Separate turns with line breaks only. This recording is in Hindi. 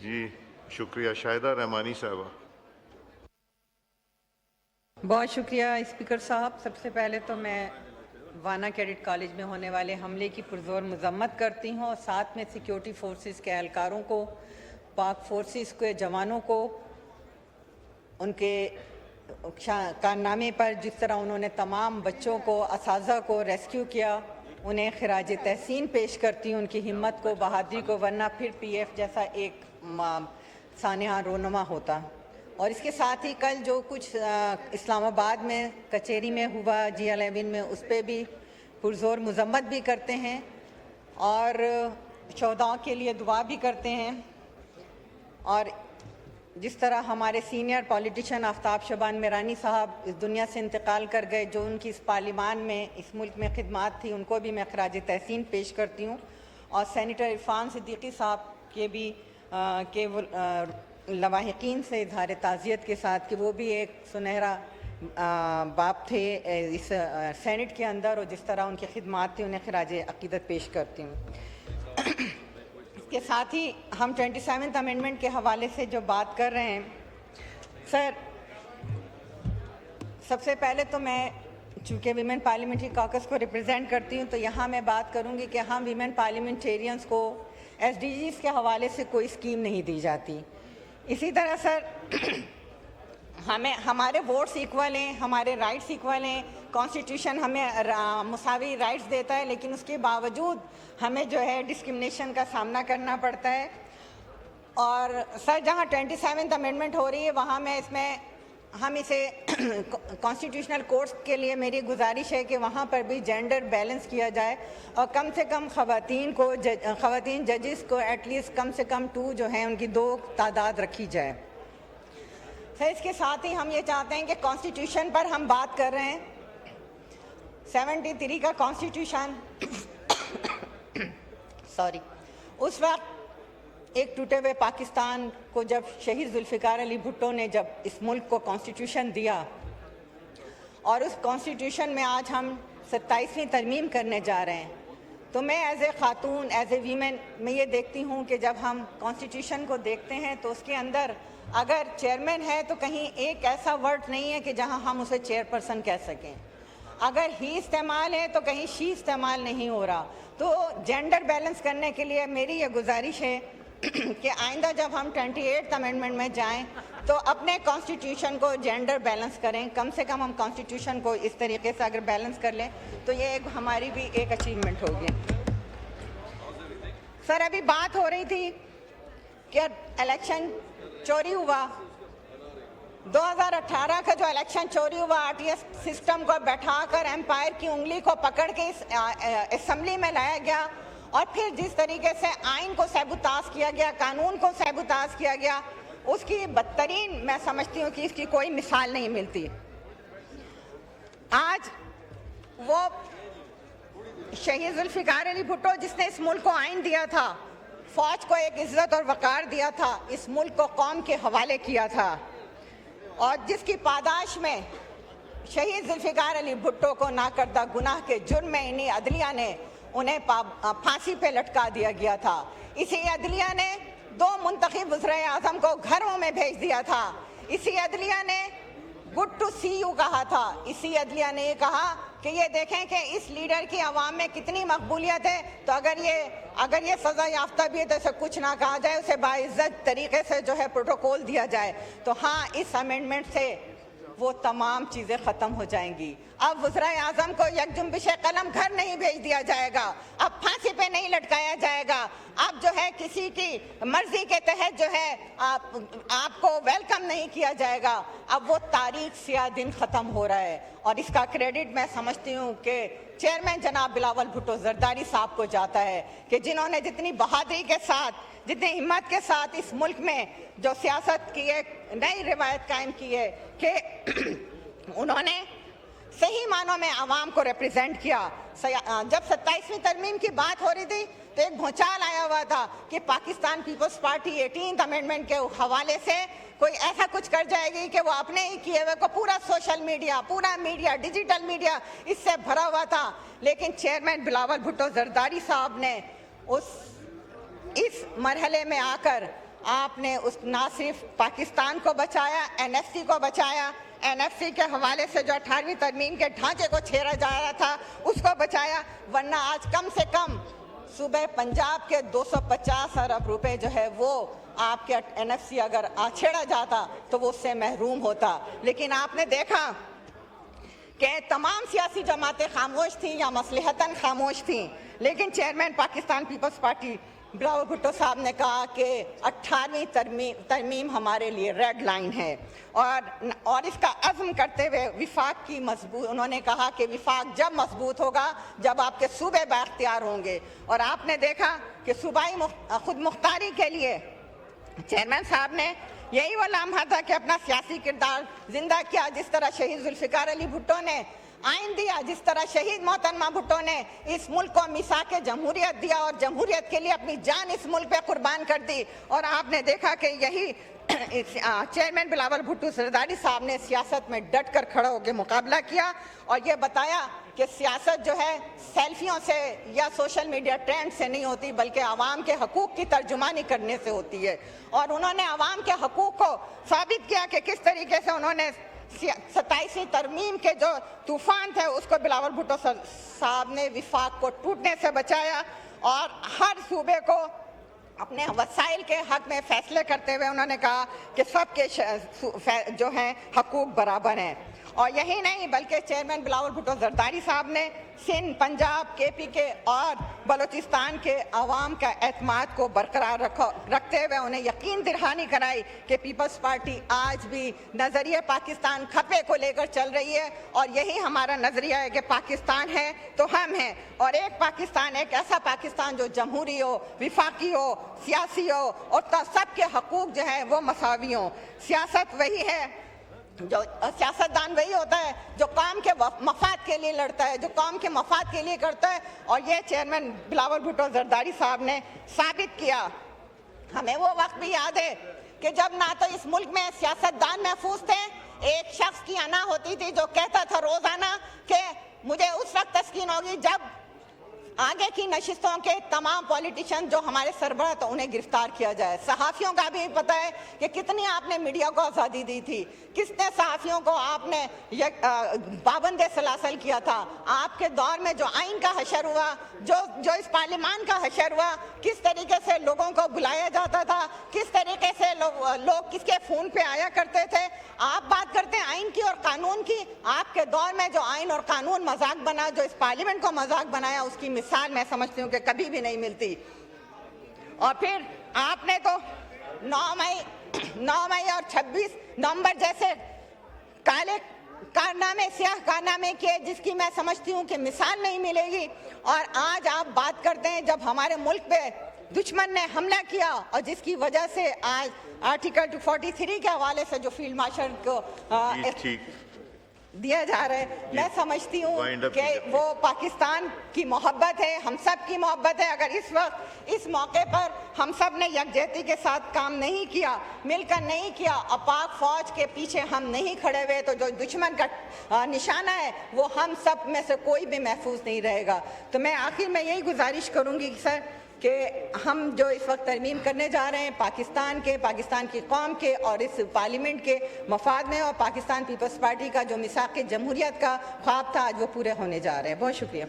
जी शुक्रिया। शाहिदा रहमानी साहबा।
बहुत शुक्रिया स्पीकर साहब। सबसे पहले तो मैं वाना कैडेट कॉलेज में होने वाले हमले की पुरजोर मजम्मत करती हूँ और साथ में सिक्योरिटी फोर्सेस के एहलकारों को, पाक फोर्सेस के जवानों को, उनके कारनामे पर जिस तरह उन्होंने तमाम बच्चों को, असाजा को रेस्क्यू किया, उन्हें खिराज तहसीन पेश करती हूँ, उनकी हिम्मत को, बहादुरी को, वरना फिर PF जैसा एक सानिया रोनुमा होता। और इसके साथ ही कल जो कुछ इस्लामाबाद में कचेरी में हुआ GL11 में, उस पर भी पुरजोर मजम्मत भी करते हैं और शहदाओं के लिए दुआ भी करते हैं। और जिस तरह हमारे सीनियर पॉलिटिशियन आफ्ताब शबान मिरानी साहब इस दुनिया से इंतकाल कर गए, जो उनकी इस पार्लिमान में, इस मुल्क में खिदमात थी, उनको भी मैं खराज तहसीन पेश करती हूँ। और सेनेटर इरफान सिद्दीकी साहब के भी लवाहिकीन से इजहार ताज़ियत के साथ कि वो भी एक सुनहरा बाप थे इस सेनेट के अंदर, और जिस तरह उनकी खिदमात थी, उन्हें खराज अकीदत पेश करती हूँ। इसके साथ ही हम 27th अमेंडमेंट के हवाले से जो बात कर रहे हैं, सर, सबसे पहले तो मैं चूँकि वीमेन पार्लियामेंट्री कॉकस को रिप्रेजेंट करती हूँ, तो यहाँ मैं बात करूँगी कि हम वीमेन पार्लियामेंटेरियंस को SDGs के हवाले से कोई स्कीम नहीं दी जाती। इसी तरह सर हमारे वोट्स इक्वल हैं, हमारे राइट्स इक्वल हैं, कॉन्स्टिट्यूशन हमें मुसावी राइट्स देता है, लेकिन उसके बावजूद हमें जो है डिस्क्रिमिनेशन का सामना करना पड़ता है। और सर जहाँ 27th अमेंडमेंट हो रही है, वहाँ मैं इसमें हम इसे कॉन्स्टिट्यूशनल कोर्ट्स के लिए मेरी गुजारिश है कि वहाँ पर भी जेंडर बैलेंस किया जाए और कम से कम ख़वातीन जजेस को एटलीस्ट कम से कम 2 जो हैं उनकी 2 तादाद रखी जाए। सर इसके साथ ही हम ये चाहते हैं कि कॉन्स्टिट्यूशन पर हम बात कर रहे हैं, 73 का कॉन्स्टिट्यूशन सॉरी, उस वक्त एक टूटे हुए पाकिस्तान को जब शहीद जुल्फ़िकार अली भुट्टो ने जब इस मुल्क को कॉन्स्टिट्यूशन दिया, और उस कॉन्स्टिट्यूशन में आज हम 27वीं तरमीम करने जा रहे हैं, तो मैं एज ए ख़ातून, एज ए वीमेन, मैं ये देखती हूँ कि जब हम कॉन्स्टिट्यूशन को देखते हैं तो उसके अंदर अगर चेयरमैन है तो कहीं एक ऐसा वर्ड नहीं है कि जहाँ हम उसे चेयरपर्सन कह सकें। अगर ही इस्तेमाल है तो कहीं शी इस्तेमाल नहीं हो रहा। तो जेंडर बैलेंस करने के लिए मेरी ये गुजारिश है कि आइंदा जब हम 28th अमेंडमेंट में जाएं तो अपने कॉन्स्टिट्यूशन को जेंडर बैलेंस करें। कम से कम हम कॉन्स्टिट्यूशन को इस तरीके से अगर बैलेंस कर लें तो ये एक हमारी भी एक अचीवमेंट होगी। सर अभी बात हो रही थी कि इलेक्शन चोरी हुआ, 2018 का जो इलेक्शन चोरी हुआ, RTS सिस्टम को बैठाकर एम्पायर की उंगली को पकड़ के इस असेंबली में लाया गया, और फिर जिस तरीके से आइन को सैबुताज किया गया, कानून को सैबुताज किया गया, उसकी बदतरीन मैं समझती हूँ कि इसकी कोई मिसाल नहीं मिलती। आज वो शहीद जुल्फ़िकार अली भुट्टो जिसने इस मुल्क को आइन दिया था, फौज को एक इज्जत और वक़ार दिया था, इस मुल्क को कौम के हवाले किया था, और जिसकी पादाश में शहीद जुल्फ़िकार अली भुट्टो को नाकर्दा गुनाह के जुर्म में इन्हीं अदलिया ने उन्हें फांसी पे लटका दिया गया था। इसी अदलिया ने 2 मुंतखब वज़ीर आज़म को घरों में भेज दिया था। इसी अदलिया ने गुड टू सी यू कहा था। इसी अदलिया ने ये कहा कि ये देखें कि इस लीडर की आवाम में कितनी मकबूलियत है, तो अगर ये सज़ा याफ्ता भी है तो इसे कुछ ना कहा जाए, उसे बाइज्जत तरीके से जो है प्रोटोकॉल दिया जाए। तो हाँ, इस अमेंडमेंट से वो तमाम चीज़ें ख़त्म हो जाएंगी। अब वज़ीर आज़म को यकजुम्बिश कलम घर नहीं भेज दिया जाएगा, अब फांसी पे नहीं लटकाया जाएगा, अब जो है किसी की मर्जी के तहत जो है आपको वेलकम नहीं किया जाएगा। अब वो तारीख सियाह दिन ख़त्म हो रहा है, और इसका क्रेडिट मैं समझती हूँ कि चेयरमैन जनाब बिलावल भुट्टो जरदारी साहब को जाता है कि जिन्होंने जितनी बहादुरी के साथ, जितनी हिम्मत के साथ इस मुल्क में जो सियासत की एक नई रिवायत कायम की है कि उन्होंने सही मानों में आवाम को रिप्रेजेंट किया। जब 27वीं तरमीम की बात हो रही थी तो एक भूचाल आया हुआ था कि Pakistan peoples party 18th amendment के हवाले से कोई ऐसा कुछ कर जाएगी कि वो अपने ही किए हुए को पूरा सोशल मीडिया, पूरा मीडिया, डिजिटल मीडिया इससे भरा हुआ था। लेकिन चेयरमैन बिलावल भुट्टो जरदारी साहब ने इस मरहले में आकर आपने उस ना सिर्फ पाकिस्तान को बचाया, एनएफसी को बचाया, एनएफसी के हवाले से जो 18वीं तरमीम के ढांचे को छेड़ा जा रहा था उसको बचाया, वरना आज कम से कम सूबे पंजाब के 250 अरब रुपए जो है वो आपके एनएफसी अगर छेड़ा जाता तो वो उससे महरूम होता। लेकिन आपने देखा कि तमाम सियासी जमातें खामोश थीं या मसलहतन खामोश थीं, लेकिन chairman Pakistan peoples party Bilawal Bhutto साहब ने कहा कि 18वीं तरमीम हमारे लिए रेड लाइन है और इसका अज़्म करते हुए विफाक की मजबूत, उन्होंने कहा कि विफाक जब मजबूत होगा जब आपके सूबे बाख्तियार होंगे। और आपने देखा कि सूबाई खुद मुख्तारी के लिए चेयरमैन साहब ने यही वो लम्हा था कि अपना सियासी किरदार जिंदा किया। जिस तरह शहीद जुल्फ़िकार अली भुट्टो ने आइन दिया, जिस तरह शहीद मोहतरमा भुट्टो ने इस मुल्क को मिसाक जमहूरियत दिया और जमहूरियत के लिए अपनी जान इस मुल्क पे कुर्बान कर दी। और आपने देखा कि यही चेयरमैन बिलावल भुट्टो जरदारी साहब ने सियासत में डट कर खड़ा होकर मुकाबला किया और ये बताया कि सियासत जो है सेल्फियों से या सोशल मीडिया ट्रेंड से नहीं होती, बल्कि आवाम के हकूक़ की तर्जुमानी करने से होती है। और उन्होंने आवाम के हकूक़ को साबित किया कि किस तरीके से उन्होंने 27वीं तरमीम के जो तूफान थे उसको बिलावल भुट्टो साहब ने विफाक को टूटने से बचाया और हर सूबे को अपने वसाइल के हक में फैसले करते हुए उन्होंने कहा कि सबके जो हैं हकूक़ बराबर हैं। और यही नहीं बल्कि चेयरमैन बिलावल भुट्टो जरदारी साहब ने सिंध, पंजाब, केपी के और बलूचिस्तान के अवाम का एतमाद को बरकरार रखते हुए उन्हें यकीन दहानी कराई कि पीपल्स पार्टी आज भी नज़रिए पाकिस्तान खपे को लेकर चल रही है और यही हमारा नज़रिया है कि पाकिस्तान है तो हम हैं और एक पाकिस्तान, एक ऐसा पाकिस्तान जो जमहूरी हो, विफाकी हो, सियासी हो और सबके हकूक़ जो हैं वो मसावी हों। सियासत वही है जो सियासतदान वही होता है जो कौम के मफाद के लिए लड़ता है, जो कौम के मफाद के लिए करता है और ये चेयरमैन बिलावल भुट्टो जरदारी साहब ने साबित किया। हमें वो वक्त भी याद है कि जब ना तो इस मुल्क में सियासतदान महफूज थे, एक शख्स की अना होती थी जो कहता था रोजाना कि मुझे उस वक्त तस्कीन होगी जब आगे की नशिस्तों के तमाम पॉलिटिशियन जो हमारे सरबराह तो उन्हें गिरफ्तार किया जाए। सहाफ़ियों का भी पता है कि कितनी आपने मीडिया को आज़ादी दी थी, किसने सहाफ़ियों को आपने पाबंद सलासल किया था। आपके दौर में जो आइन का हशर हुआ, जो इस पार्लियामान का हशर हुआ, किस तरीके से लोगों को बुलाया जाता था, किस तरीके से लोग किसके फ़ोन पे आया करते थे। आप बात करते हैं आइन की और कानून की, आपके दौर में जो आइन और कानून मजाक बना, जो इस पार्लियामेंट को मजाक बनाया, उसकी मिसाल मैं समझती हूँ कि कभी भी नहीं मिलती। और फिर आपने तो 9 मई और 26 नवंबर जैसे काले कारनामे, स्याह कारनामे किए जिसकी मैं समझती हूँ कि मिसाल नहीं मिलेगी। और आज आप बात करते हैं जब हमारे मुल्क पे दुश्मन ने हमला किया और जिसकी वजह से आज आर्टिकल 243 के हवाले से जो फील्ड मार्शल को दिया जा रहा है, मैं समझती हूँ कि वो पाकिस्तान की मोहब्बत है, हम सब की मोहब्बत है। अगर इस वक्त इस मौके पर हम सब ने यकजहती के साथ काम नहीं किया, मिलकर नहीं किया, पाक फौज के पीछे हम नहीं खड़े हुए, तो जो दुश्मन का निशाना है वो हम सब में से कोई भी महफूज नहीं रहेगा। तो मैं आखिर में यही गुजारिश करूँगी सर कि हम जो इस वक्त तरमीम करने जा रहे हैं पाकिस्तान की कौम के और इस पार्लियामेंट के मफाद में, और पाकिस्तान पीपल्स पार्टी का जो मिसाक जमहूरियत का ख्वाब था आज वो पूरे होने जा रहे हैं। बहुत शुक्रिया।